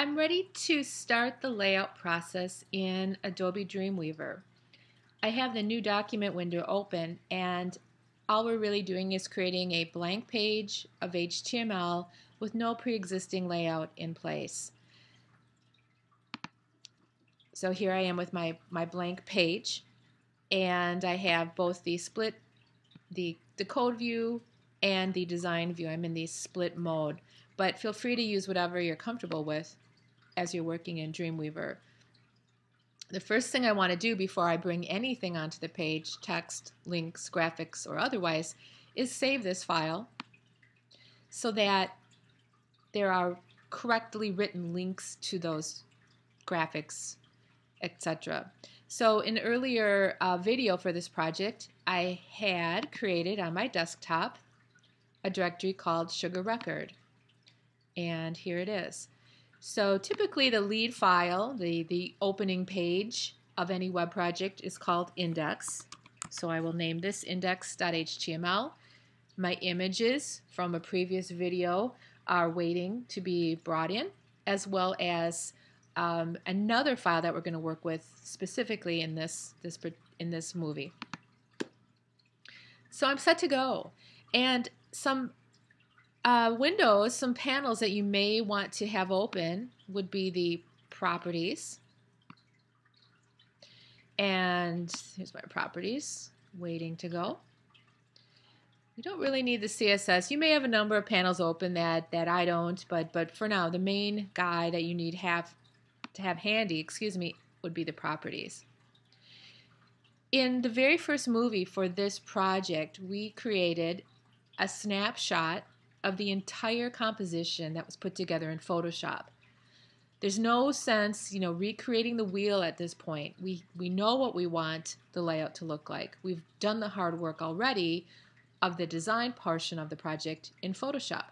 I'm ready to start the layout process in Adobe Dreamweaver. I have the new document window open, and all we're really doing is creating a blank page of HTML with no pre-existing layout in place. So here I am with my blank page, and I have both the split, the code view and the design view. I'm in the split mode, but feel free to use whatever you're comfortable with as you're working in Dreamweaver. The first thing I want to do before I bring anything onto the page, text, links, graphics, or otherwise, is save this file so that there are correctly written links to those graphics, etc. So in an earlier video for this project, I had created on my desktop a directory called Sugar Record, and here it is. So typically the lead file, the opening page of any web project, is called index. So I will name this index.html. My images from a previous video are waiting to be brought in, as well as another file that we're going to work with specifically in this movie. So I'm set to go. And some windows, some panels that you may want to have open would be the properties. And here's my properties waiting to go. You don't really need the CSS. You may have a number of panels open that I don't, but for now, the main guy that you need to have handy, would be the properties. In the very first movie for this project, we created a snapshot of the entire composition that was put together in Photoshop. There's no sense, recreating the wheel at this point. We know what we want the layout to look like. We've done the hard work already of the design portion of the project in Photoshop.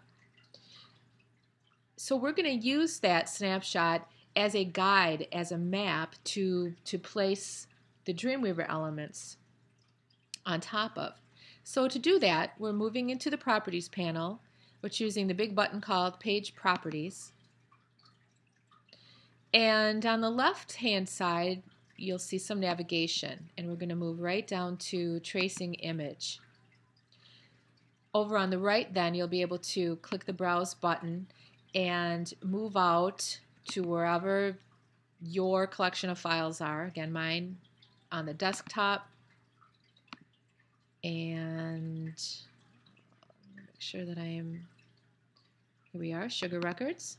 So we're going to use that snapshot as a guide, as a map to place the Dreamweaver elements on top of. So to do that, we're moving into the Properties panel. We're choosing the big button called Page Properties. And on the left-hand side, you'll see some navigation. And we're going to move right down to Tracing Image. Over on the right, then, you'll be able to click the Browse button and move out to wherever your collection of files are. Again, mine on the desktop. And make sure that I am, here we are, Sugar Records.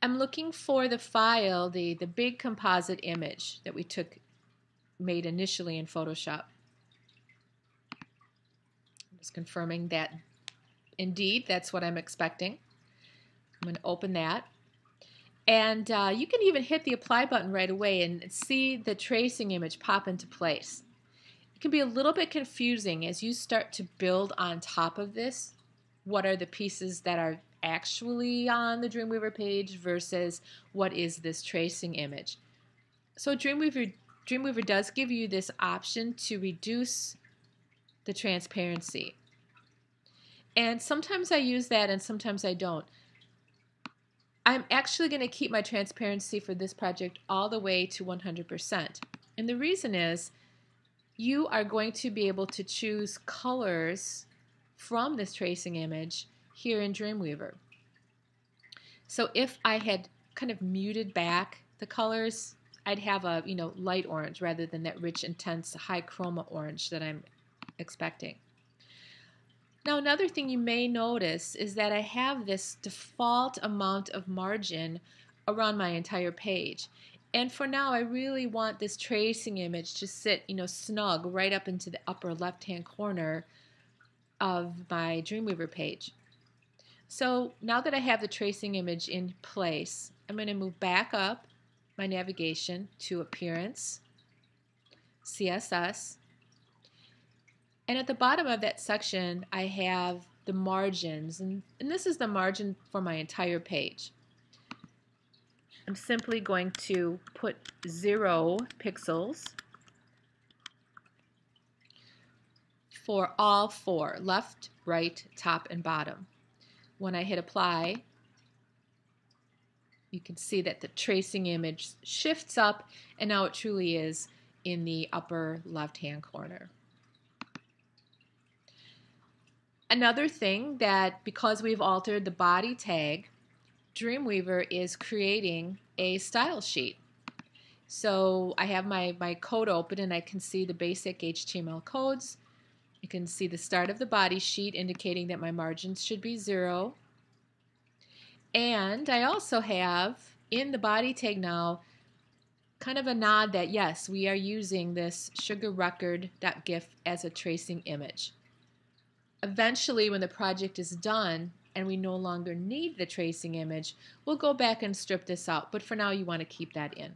I'm looking for the file, the big composite image that we made initially in Photoshop. I'm just confirming that indeed that's what I'm expecting. I'm going to open that. And you can even hit the Apply button right away and see the tracing image pop into place. It can be a little bit confusing as you start to build on top of this. What are the pieces that are actually on the Dreamweaver page versus what is this tracing image? So Dreamweaver does give you this option to reduce the transparency. And sometimes I use that and sometimes I don't. I'm actually going to keep my transparency for this project all the way to 100%. And the reason is you are going to be able to choose colors from this tracing image here in Dreamweaver. So if I had kind of muted back the colors, I'd have a light orange rather than that rich, intense, high chroma orange that I'm expecting. Now another thing you may notice is that I have this default amount of margin around my entire page. And for now, I really want this tracing image to sit, snug right up into the upper left-hand corner of my Dreamweaver page. So now that I have the tracing image in place, I'm going to move back up my navigation to Appearance, CSS, and at the bottom of that section, I have the margins, and this is the margin for my entire page. I'm simply going to put 0 pixels for all 4, left, right, top, and bottom. When I hit Apply, You can see that the tracing image shifts up, and now it truly is in the upper left-hand corner. Another thing that, because we've altered the body tag, Dreamweaver is creating a style sheet. So I have my code open and I can see the basic HTML codes. You can see the start of the body sheet indicating that my margins should be 0. And I also have in the body tag now kind of a nod that yes, we are using this sugarrecord.gif as a tracing image. Eventually, when the project is done and we no longer need the tracing image, we'll go back and strip this out. But for now, you want to keep that in.